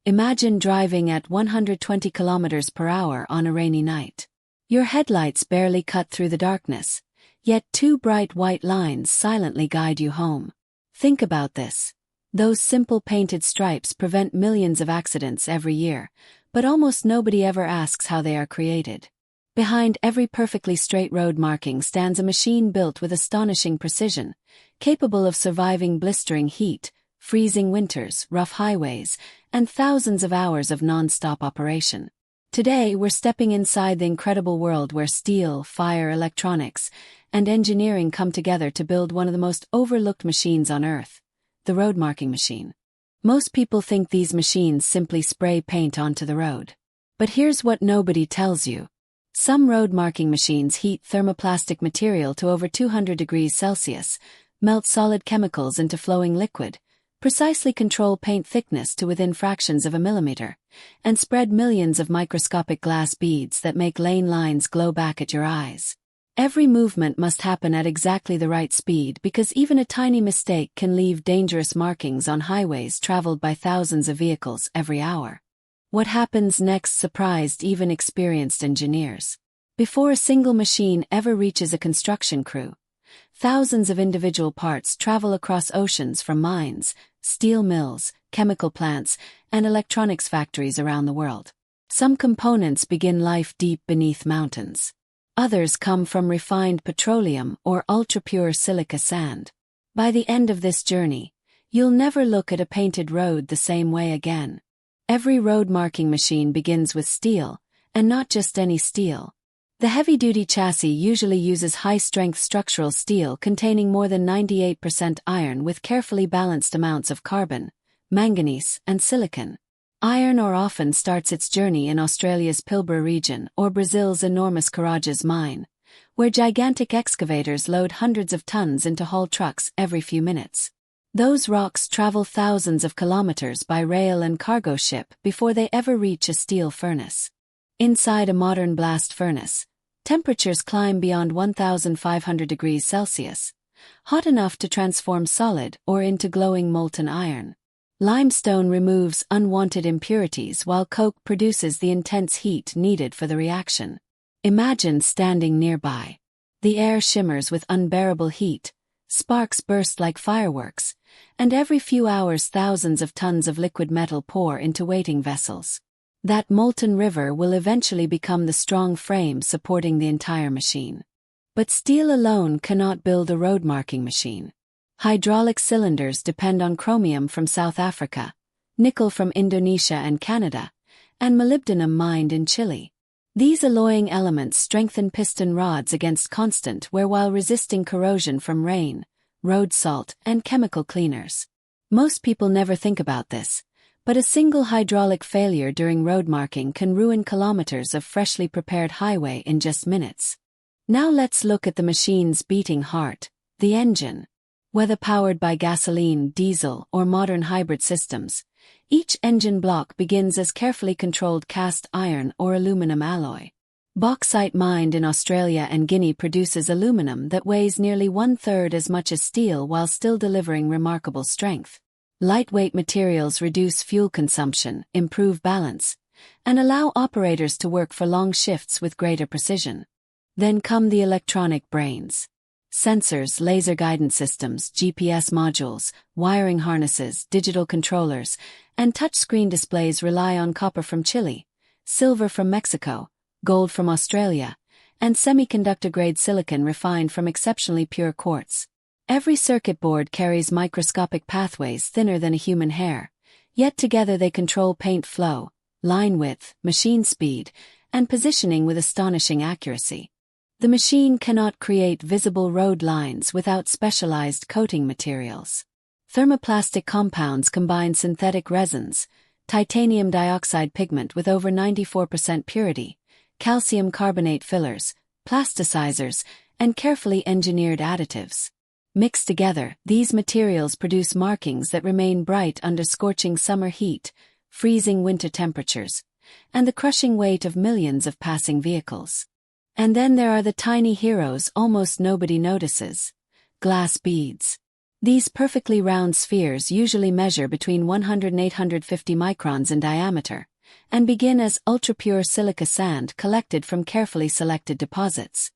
Imagine driving at 120 kilometers per hour on a rainy night. Your headlights barely cut through the darkness, yet two bright white lines silently guide you home. Think about this. Those simple painted stripes prevent millions of accidents every year, but almost nobody ever asks how they are created. Behind every perfectly straight road marking stands a machine built with astonishing precision, capable of surviving blistering heat, freezing winters, rough highways, and thousands of hours of non-stop operation. Today, we're stepping inside the incredible world where steel, fire, electronics, and engineering come together to build one of the most overlooked machines on Earth, the road marking machine. Most people think these machines simply spray paint onto the road. But here's what nobody tells you. Some road marking machines heat thermoplastic material to over 200 degrees Celsius, melt solid chemicals into flowing liquid, precisely control paint thickness to within fractions of a millimeter, and spread millions of microscopic glass beads that make lane lines glow back at your eyes. Every movement must happen at exactly the right speed because even a tiny mistake can leave dangerous markings on highways traveled by thousands of vehicles every hour. What happens next surprised even experienced engineers. Before a single machine ever reaches a construction crew, thousands of individual parts travel across oceans from mines, steel mills, chemical plants, and electronics factories around the world. Some components begin life deep beneath mountains. Others come from refined petroleum or ultra-pure silica sand. By the end of this journey, you'll never look at a painted road the same way again. Every road marking machine begins with steel, and not just any steel. The heavy-duty chassis usually uses high-strength structural steel containing more than 98% iron with carefully balanced amounts of carbon, manganese, and silicon. Iron ore often starts its journey in Australia's Pilbara region or Brazil's enormous Carajás mine, where gigantic excavators load hundreds of tons into haul trucks every few minutes. Those rocks travel thousands of kilometers by rail and cargo ship before they ever reach a steel furnace. Inside a modern blast furnace, temperatures climb beyond 1,500 degrees Celsius, hot enough to transform solid ore into glowing molten iron. Limestone removes unwanted impurities while coke produces the intense heat needed for the reaction. Imagine standing nearby. The air shimmers with unbearable heat, sparks burst like fireworks, and every few hours thousands of tons of liquid metal pour into waiting vessels. That molten river will eventually become the strong frame supporting the entire machine. But steel alone cannot build a road marking machine. Hydraulic cylinders depend on chromium from South Africa, nickel from Indonesia and Canada, and molybdenum mined in Chile. These alloying elements strengthen piston rods against constant wear while resisting corrosion from rain, road salt, and chemical cleaners. Most people never think about this, but a single hydraulic failure during road marking can ruin kilometers of freshly prepared highway in just minutes. Now let's look at the machine's beating heart, the engine. Whether powered by gasoline, diesel, or modern hybrid systems, each engine block begins as carefully controlled cast iron or aluminum alloy. Bauxite mined in Australia and Guinea produces aluminum that weighs nearly one-third as much as steel while still delivering remarkable strength. Lightweight materials reduce fuel consumption, improve balance, and allow operators to work for long shifts with greater precision. Then come the electronic brains. Sensors, laser guidance systems, GPS modules, wiring harnesses, digital controllers, and touchscreen displays rely on copper from Chile, silver from Mexico, gold from Australia, and semiconductor-grade silicon refined from exceptionally pure quartz. Every circuit board carries microscopic pathways thinner than a human hair, yet together they control paint flow, line width, machine speed, and positioning with astonishing accuracy. The machine cannot create visible road lines without specialized coating materials. Thermoplastic compounds combine synthetic resins, titanium dioxide pigment with over 94% purity, calcium carbonate fillers, plasticizers, and carefully engineered additives. Mixed together, these materials produce markings that remain bright under scorching summer heat, freezing winter temperatures, and the crushing weight of millions of passing vehicles. And then there are the tiny heroes almost nobody notices: glass beads. These perfectly round spheres usually measure between 100 and 850 microns in diameter, and begin as ultra-pure silica sand collected from carefully selected deposits.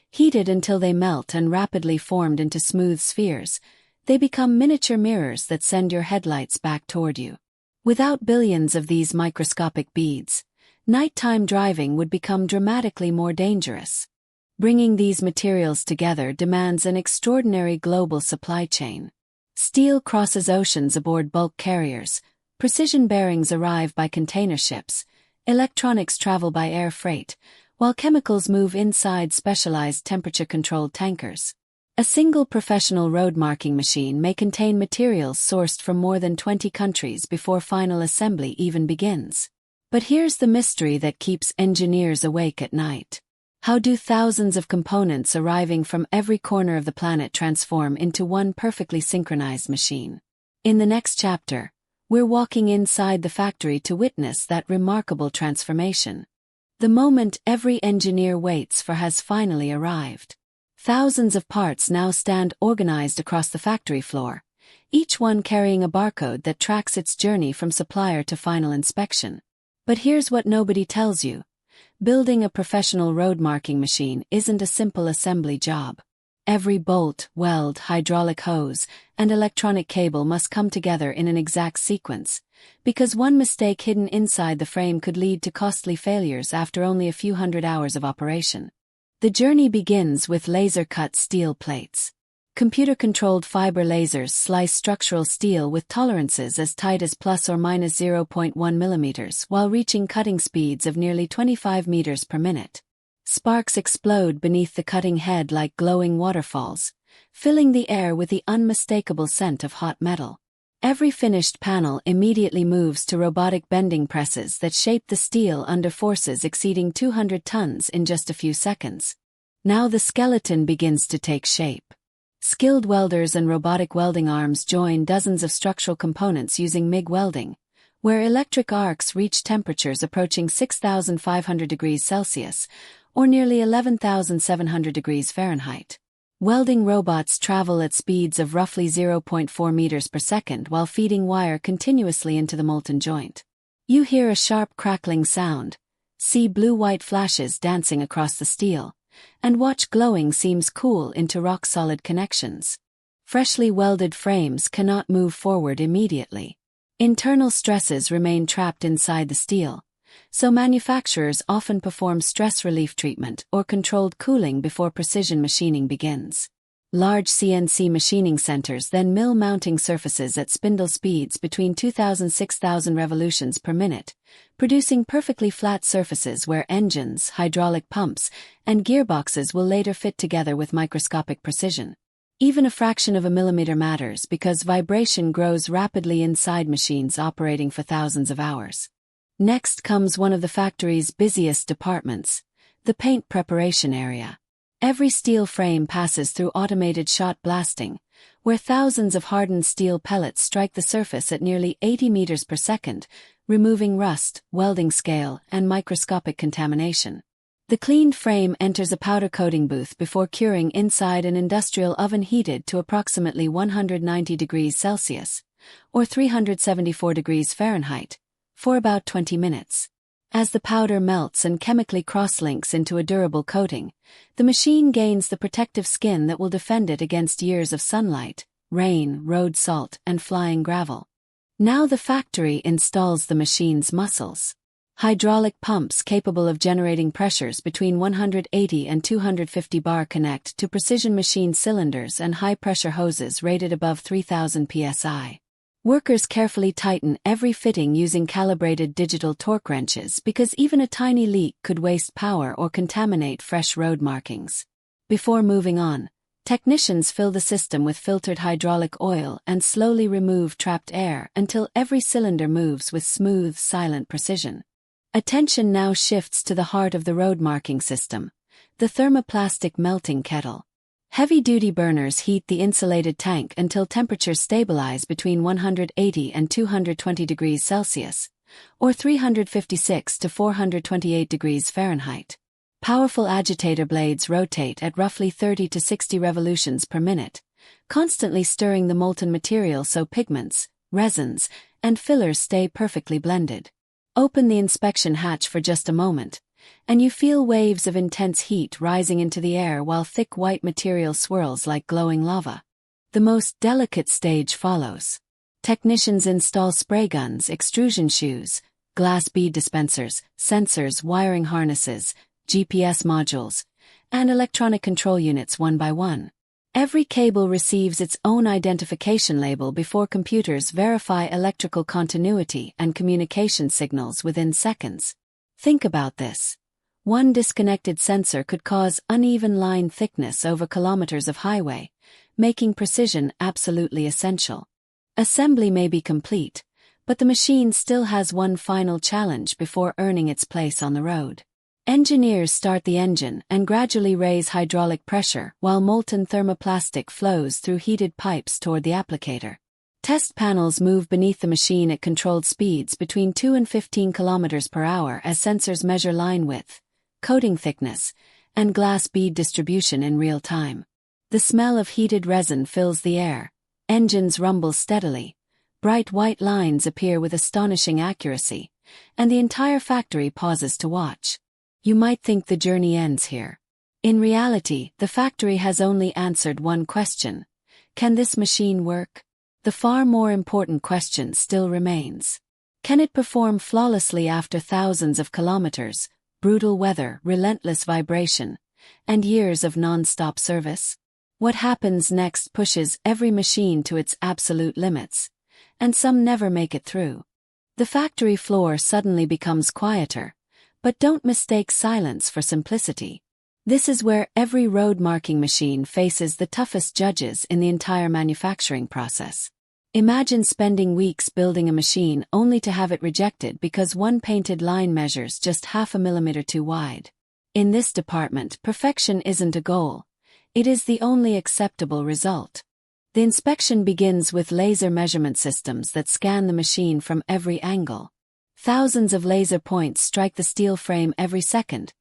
Heated until they melt and rapidly formed into smooth spheres, they become miniature mirrors that send your headlights back toward you. Without billions of these microscopic beads, nighttime driving would become dramatically more dangerous. Bringing these materials together demands an extraordinary global supply chain. Steel crosses oceans aboard bulk carriers, precision bearings arrive by container ships, electronics travel by air freight, while chemicals move inside specialized temperature-controlled tankers. A single professional road marking machine may contain materials sourced from more than 20 countries before final assembly even begins. But here's the mystery that keeps engineers awake at night. How do thousands of components arriving from every corner of the planet transform into one perfectly synchronized machine? In the next chapter, we're walking inside the factory to witness that remarkable transformation. The moment every engineer waits for has finally arrived. Thousands of parts now stand organized across the factory floor, each one carrying a barcode that tracks its journey from supplier to final inspection. But here's what nobody tells you. Building a professional road marking machine isn't a simple assembly job. Every bolt, weld, hydraulic hose, and electronic cable must come together in an exact sequence, because one mistake hidden inside the frame could lead to costly failures after only a few hundred hours of operation. The journey begins with laser-cut steel plates. Computer-controlled fiber lasers slice structural steel with tolerances as tight as plus or minus 0.1 millimeters while reaching cutting speeds of nearly 25 meters per minute. Sparks explode beneath the cutting head like glowing waterfalls, filling the air with the unmistakable scent of hot metal. Every finished panel immediately moves to robotic bending presses that shape the steel under forces exceeding 200 tons in just a few seconds. Now the skeleton begins to take shape. Skilled welders and robotic welding arms join dozens of structural components using MIG welding, where electric arcs reach temperatures approaching 6,500 degrees Celsius, or nearly 11,700 degrees Fahrenheit. Welding robots travel at speeds of roughly 0.4 meters per second while feeding wire continuously into the molten joint. You hear a sharp crackling sound, see blue-white flashes dancing across the steel, and watch glowing seams cool into rock-solid connections. Freshly welded frames cannot move forward immediately. Internal stresses remain trapped inside the steel, so manufacturers often perform stress relief treatment or controlled cooling before precision machining begins. Large CNC machining centers then mill mounting surfaces at spindle speeds between 2,000 and 6,000 revolutions per minute, producing perfectly flat surfaces where engines, hydraulic pumps, and gearboxes will later fit together with microscopic precision. Even a fraction of a millimeter matters because vibration grows rapidly inside machines operating for thousands of hours. Next comes one of the factory's busiest departments, the paint preparation area. Every steel frame passes through automated shot blasting, where thousands of hardened steel pellets strike the surface at nearly 80 meters per second, removing rust, welding scale, and microscopic contamination. The cleaned frame enters a powder coating booth before curing inside an industrial oven heated to approximately 190 degrees Celsius, or 374 degrees Fahrenheit, for about 20 minutes. As the powder melts and chemically cross-links into a durable coating, the machine gains the protective skin that will defend it against years of sunlight, rain, road salt, and flying gravel. Now the factory installs the machine's muscles. Hydraulic pumps capable of generating pressures between 180 and 250 bar connect to precision machine cylinders and high-pressure hoses rated above 3,000 psi. Workers carefully tighten every fitting using calibrated digital torque wrenches because even a tiny leak could waste power or contaminate fresh road markings. Before moving on, technicians fill the system with filtered hydraulic oil and slowly remove trapped air until every cylinder moves with smooth, silent precision. Attention now shifts to the heart of the road marking system, the thermoplastic melting kettle. Heavy-duty burners heat the insulated tank until temperatures stabilize between 180 and 220 degrees Celsius, or 356 to 428 degrees Fahrenheit. Powerful agitator blades rotate at roughly 30 to 60 revolutions per minute, constantly stirring the molten material so pigments, resins, and fillers stay perfectly blended. Open the inspection hatch for just a moment, and you feel waves of intense heat rising into the air while thick white material swirls like glowing lava. The most delicate stage follows. Technicians install spray guns, extrusion shoes, glass bead dispensers, sensors, wiring harnesses, GPS modules, and electronic control units one by one. Every cable receives its own identification label before computers verify electrical continuity and communication signals within seconds. Think about this. One disconnected sensor could cause uneven line thickness over kilometers of highway, making precision absolutely essential. Assembly may be complete, but the machine still has one final challenge before earning its place on the road. Engineers start the engine and gradually raise hydraulic pressure while molten thermoplastic flows through heated pipes toward the applicator. Test panels move beneath the machine at controlled speeds between 2 and 15 km per hour as sensors measure line width, coating thickness, and glass bead distribution in real time. The smell of heated resin fills the air, engines rumble steadily, bright white lines appear with astonishing accuracy, and the entire factory pauses to watch. You might think the journey ends here. In reality, the factory has only answered one question. Can this machine work? The far more important question still remains. Can it perform flawlessly after thousands of kilometers, brutal weather, relentless vibration, and years of non-stop service? What happens next pushes every machine to its absolute limits, and some never make it through. The factory floor suddenly becomes quieter, but don't mistake silence for simplicity. This is where every road marking machine faces the toughest judges in the entire manufacturing process. Imagine spending weeks building a machine only to have it rejected because one painted line measures just 0.5 millimeter too wide. In this department, perfection isn't a goal. It is the only acceptable result. The inspection begins with laser measurement systems that scan the machine from every angle. Thousands of laser points strike the steel frame every second,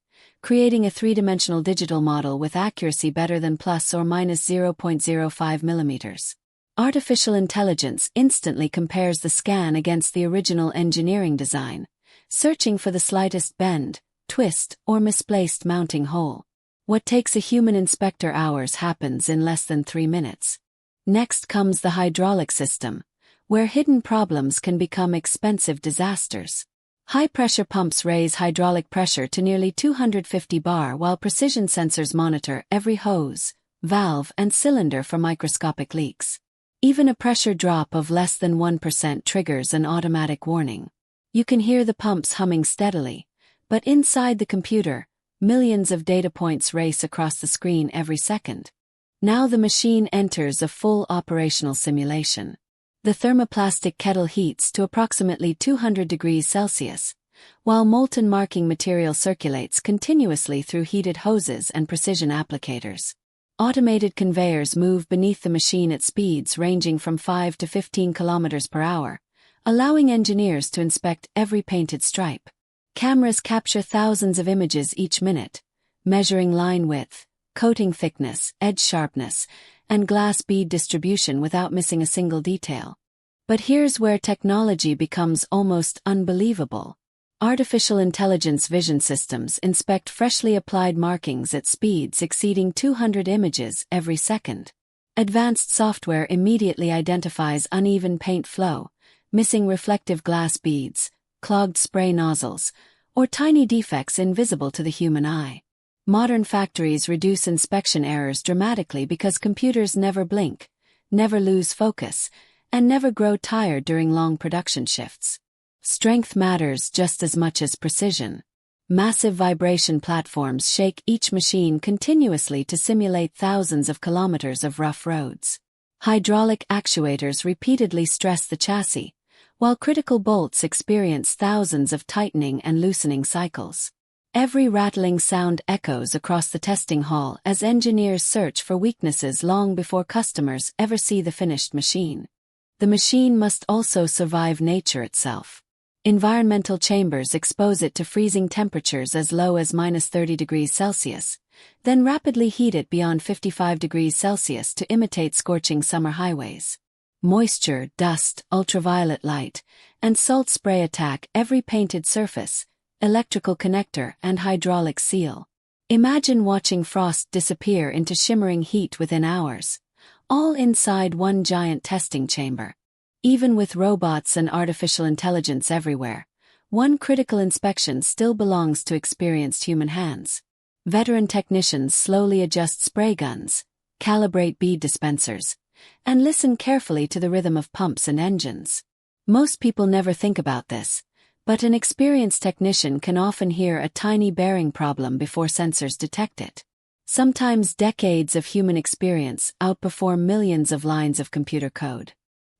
creating a three-dimensional digital model with accuracy better than plus or minus 0.05 millimeters. Artificial intelligence instantly compares the scan against the original engineering design, searching for the slightest bend, twist, or misplaced mounting hole. What takes a human inspector hours happens in less than 3 minutes. Next comes the hydraulic system, where hidden problems can become expensive disasters. High-pressure pumps raise hydraulic pressure to nearly 250 bar while precision sensors monitor every hose, valve, and cylinder for microscopic leaks. Even a pressure drop of less than 1% triggers an automatic warning. You can hear the pumps humming steadily, but inside the computer, millions of data points race across the screen every second. Now the machine enters a full operational simulation. The thermoplastic kettle heats to approximately 200 degrees Celsius, while molten marking material circulates continuously through heated hoses and precision applicators. Automated conveyors move beneath the machine at speeds ranging from 5 to 15 km per hour, allowing engineers to inspect every painted stripe. Cameras capture thousands of images each minute, measuring line width, coating thickness, edge sharpness, and glass bead distribution without missing a single detail. But here's where technology becomes almost unbelievable. Artificial intelligence vision systems inspect freshly applied markings at speeds exceeding 200 images every second. Advanced software immediately identifies uneven paint flow, missing reflective glass beads, clogged spray nozzles, or tiny defects invisible to the human eye. Modern factories reduce inspection errors dramatically because computers never blink, never lose focus, and never grow tired during long production shifts. Strength matters just as much as precision. Massive vibration platforms shake each machine continuously to simulate thousands of kilometers of rough roads. Hydraulic actuators repeatedly stress the chassis, while critical bolts experience thousands of tightening and loosening cycles. Every rattling sound echoes across the testing hall as engineers search for weaknesses long before customers ever see the finished machine. The machine must also survive nature itself. Environmental chambers expose it to freezing temperatures as low as -30 degrees Celsius, then rapidly heat it beyond 55 degrees Celsius to imitate scorching summer highways. Moisture, dust, ultraviolet light, and salt spray attack every painted surface, electrical connector, and hydraulic seal. Imagine watching frost disappear into shimmering heat within hours, all inside one giant testing chamber. Even with robots and artificial intelligence everywhere, one critical inspection still belongs to experienced human hands. Veteran technicians slowly adjust spray guns, calibrate bead dispensers, and listen carefully to the rhythm of pumps and engines. Most people never think about this, but an experienced technician can often hear a tiny bearing problem before sensors detect it. Sometimes decades of human experience outperform millions of lines of computer code.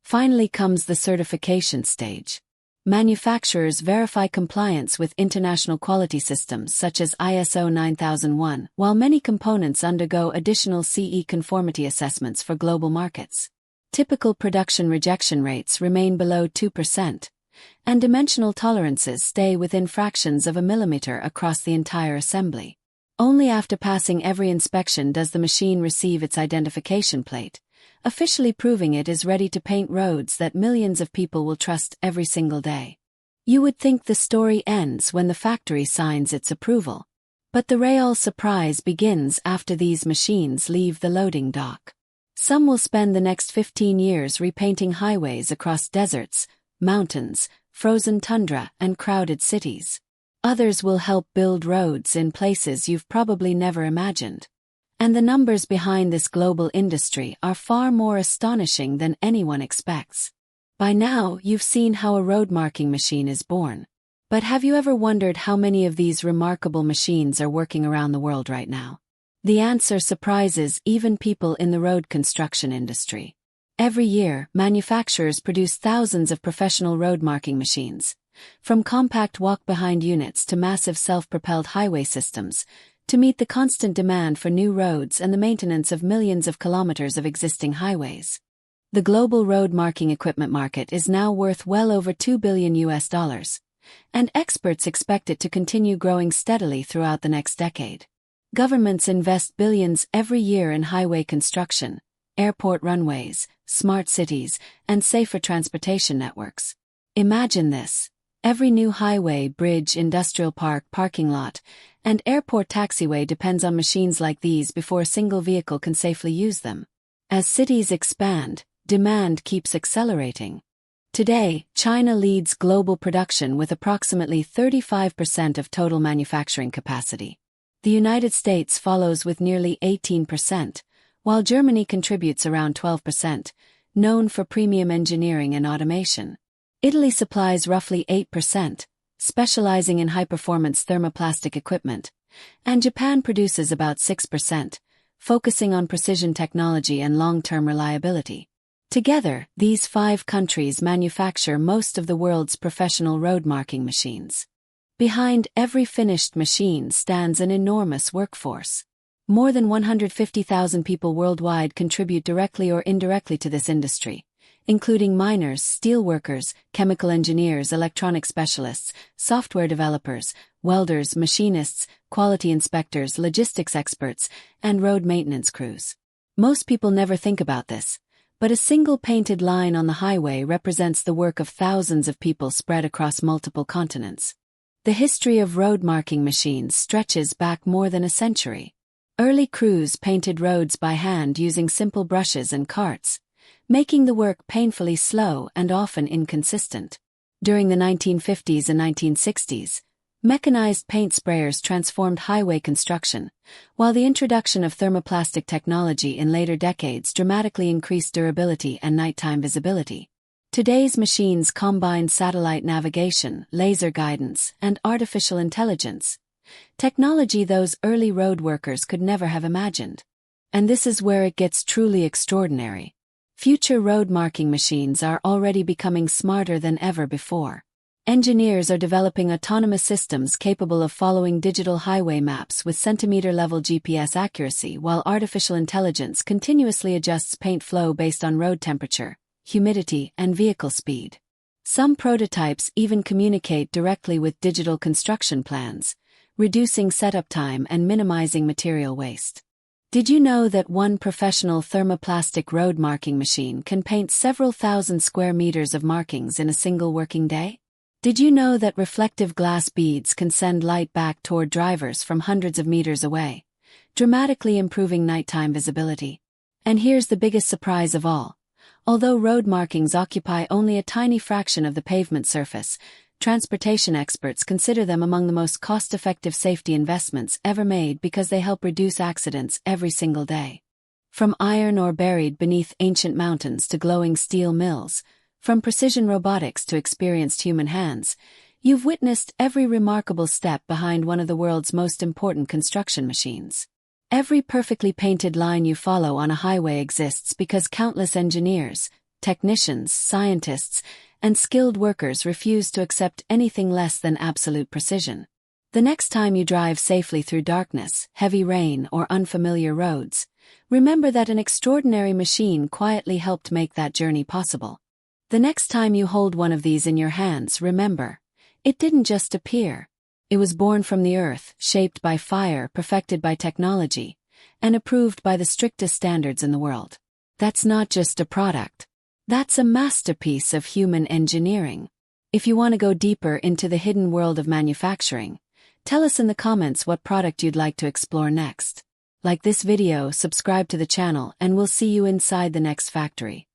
Finally comes the certification stage. Manufacturers verify compliance with international quality systems such as ISO 9001, while many components undergo additional CE conformity assessments for global markets. Typical production rejection rates remain below 2%, and dimensional tolerances stay within fractions of a millimeter across the entire assembly. Only after passing every inspection does the machine receive its identification plate, officially proving it is ready to paint roads that millions of people will trust every single day. You would think the story ends when the factory signs its approval. But the real surprise begins after these machines leave the loading dock. Some will spend the next 15 years repainting highways across deserts, mountains, frozen tundra, and crowded cities. Others will help build roads in places you've probably never imagined. And the numbers behind this global industry are far more astonishing than anyone expects. By now, you've seen how a road marking machine is born. But have you ever wondered how many of these remarkable machines are working around the world right now? The answer surprises even people in the road construction industry. Every year, manufacturers produce thousands of professional road marking machines. From compact walk-behind units to massive self-propelled highway systems, to meet the constant demand for new roads and the maintenance of millions of kilometers of existing highways. The global road marking equipment market is now worth well over $2 billion, and experts expect it to continue growing steadily throughout the next decade. Governments invest billions every year in highway construction, airport runways, smart cities, and safer transportation networks. Imagine this. Every new highway, bridge, industrial park, parking lot, and airport taxiway depends on machines like these before a single vehicle can safely use them. As cities expand, demand keeps accelerating. Today, China leads global production with approximately 35% of total manufacturing capacity. The United States follows with nearly 18%, while Germany contributes around 12%, known for premium engineering and automation. Italy supplies roughly 8%, specializing in high-performance thermoplastic equipment, and Japan produces about 6%, focusing on precision technology and long-term reliability. Together, these 5 countries manufacture most of the world's professional road marking machines. Behind every finished machine stands an enormous workforce. More than 150,000 people worldwide contribute directly or indirectly to this industry, including miners, steelworkers, chemical engineers, electronic specialists, software developers, welders, machinists, quality inspectors, logistics experts, and road maintenance crews. Most people never think about this, but a single painted line on the highway represents the work of thousands of people spread across multiple continents. The history of road marking machines stretches back more than a century. Early crews painted roads by hand using simple brushes and carts, making the work painfully slow and often inconsistent. During the 1950s and 1960s, mechanized paint sprayers transformed highway construction, while the introduction of thermoplastic technology in later decades dramatically increased durability and nighttime visibility. Today's machines combine satellite navigation, laser guidance, and artificial intelligence, technology those early road workers could never have imagined. And this is where it gets truly extraordinary. Future road marking machines are already becoming smarter than ever before. Engineers are developing autonomous systems capable of following digital highway maps with centimeter-level GPS accuracy, while artificial intelligence continuously adjusts paint flow based on road temperature, humidity, and vehicle speed. Some prototypes even communicate directly with digital construction plans, reducing setup time and minimizing material waste. Did you know that one professional thermoplastic road marking machine can paint several thousand square meters of markings in a single working day? Did you know that reflective glass beads can send light back toward drivers from hundreds of meters away, dramatically improving nighttime visibility? And here's the biggest surprise of all. Although road markings occupy only a tiny fraction of the pavement surface, transportation experts consider them among the most cost-effective safety investments ever made because they help reduce accidents every single day. From iron ore buried beneath ancient mountains to glowing steel mills, from precision robotics to experienced human hands, you've witnessed every remarkable step behind one of the world's most important construction machines. Every perfectly painted line you follow on a highway exists because countless engineers, technicians, scientists, and skilled workers refuse to accept anything less than absolute precision. The next time you drive safely through darkness, heavy rain, or unfamiliar roads, remember that an extraordinary machine quietly helped make that journey possible. The next time you hold one of these in your hands, remember, it didn't just appear. It was born from the earth, shaped by fire, perfected by technology, and approved by the strictest standards in the world. That's not just a product. That's a masterpiece of human engineering. If you want to go deeper into the hidden world of manufacturing, tell us in the comments what product you'd like to explore next. Like this video, subscribe to the channel, and we'll see you inside the next factory.